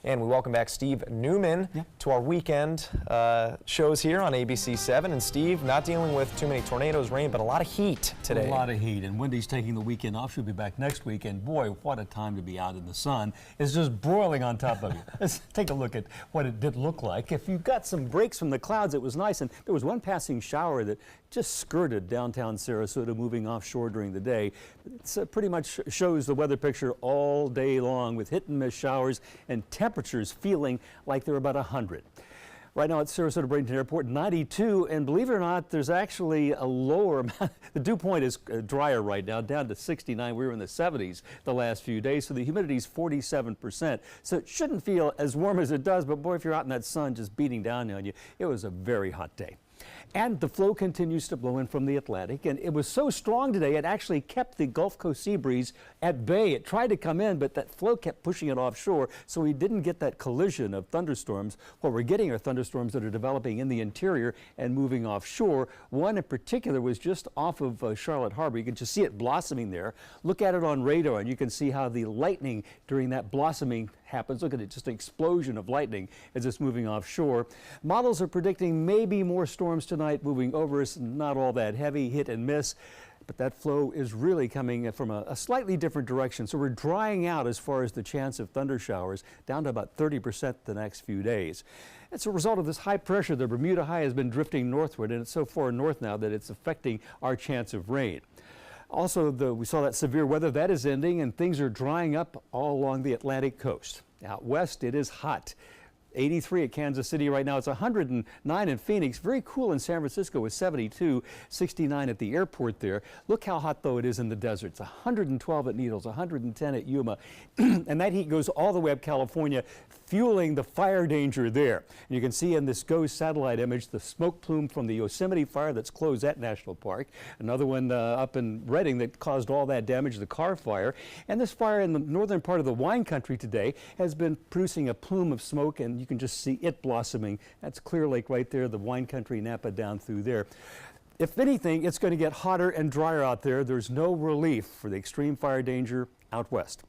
And we welcome back Steve Newman to our weekend shows here on ABC7. And Steve, not dealing with too many tornadoes, rain, but a lot of heat today. A lot of heat. And Wendy's taking the weekend off. She'll be back next week. And boy, what a time to be out in the sun. It's just broiling on top of you. Let's take a look at what it did look like. If you got some breaks from the clouds, it was nice. And there was one passing shower that just skirted downtown Sarasota, moving offshore during the day. It pretty much shows the weather picture all day long with hit and miss showers and temperatures feeling like they're about 100. Right now at Sarasota Bradenton Airport, 92, and believe it or not, there's actually a lower amount. The dew point is drier right now, down to 69. We were in the 70s the last few days, so the humidity is 47%. So it shouldn't feel as warm as it does, but boy, if you're out in that sun just beating down on you, it was a very hot day. And the flow continues to blow in from the Atlantic, and it was so strong today it actually kept the Gulf Coast sea breeze at bay. It tried to come in, but that flow kept pushing it offshore, so we didn't get that collision of thunderstorms. What we're getting are thunderstorms that are developing in the interior and moving offshore. One in particular was just off of Charlotte Harbor. You can just see it blossoming there. Look at it on radar, and you can see how the lightning during that blossoming happens. Look at it, just an explosion of lightning as it's moving offshore. Models are predicting maybe more storms tonight moving over us, not all that heavy, hit and miss. But that flow is really coming from a slightly different direction. So we're drying out as far as the chance of thunder showers, down to about 30% the next few days. It's a result of this high pressure. The Bermuda High has been drifting northward, and it's so far north now that it's affecting our chance of rain. Also, we saw that severe weather that is ending, and things are drying up all along the Atlantic coast. Out west, it is hot. 83 at Kansas City right now. It's 109 in Phoenix. Very cool in San Francisco with 72, 69 at the airport there. Look how hot, though, it is in the desert. It's 112 at Needles, 110 at Yuma. And that heat goes all the way up California, fueling the fire danger there. And you can see in this GOES satellite image the smoke plume from the Yosemite fire that's closed that national park. Another one up in Redding that caused all that damage, the Carr fire. And this fire in the northern part of the wine country today has been producing a plume of smoke, and you can just see it blossoming. That's Clear Lake right there, the wine country, Napa down through there. If anything, it's going to get hotter and drier out there. There's no relief for the extreme fire danger out west.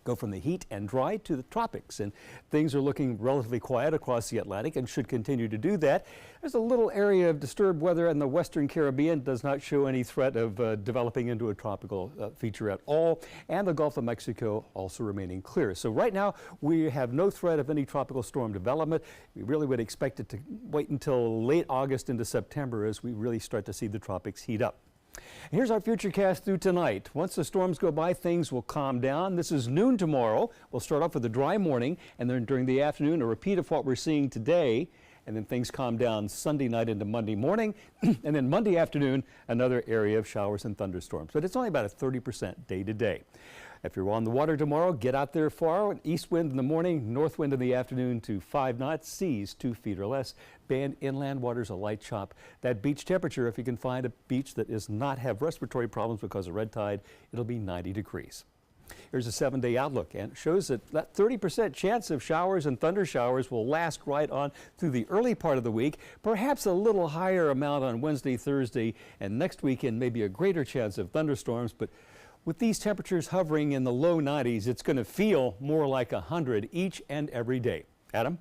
Go from the heat and dry to the tropics, and things are looking relatively quiet across the Atlantic and should continue to do that. There's a little area of disturbed weather in the Western Caribbean. Does not show any threat of developing into a tropical feature at all, and the Gulf of Mexico also remaining clear. So right now we have no threat of any tropical storm development. We really would expect it to wait until late August into September as we really start to see the tropics heat up. Here's our futurecast through tonight. Once the storms go by, things will calm down. This is noon tomorrow. We'll start off with a dry morning, and then during the afternoon, a repeat of what we're seeing today. And then things calm down Sunday night into Monday morning. And then Monday afternoon, another area of showers and thunderstorms. But it's only about a 30% day to day. If you're on the water tomorrow, get out there far. East wind in the morning, north wind in the afternoon to 5 knots, seas 2 feet or less. Band inland waters a light chop. That beach temperature, if you can find a beach that does not have respiratory problems because of red tide, it'll be 90 degrees. Here's a 7-day outlook, and it shows that 30% chance of showers and thunder showers will last right on through the early part of the week, perhaps a little higher amount on Wednesday, Thursday, and next weekend maybe a greater chance of thunderstorms. But with these temperatures hovering in the low 90s, it's going to feel more like 100 each and every day. Adam?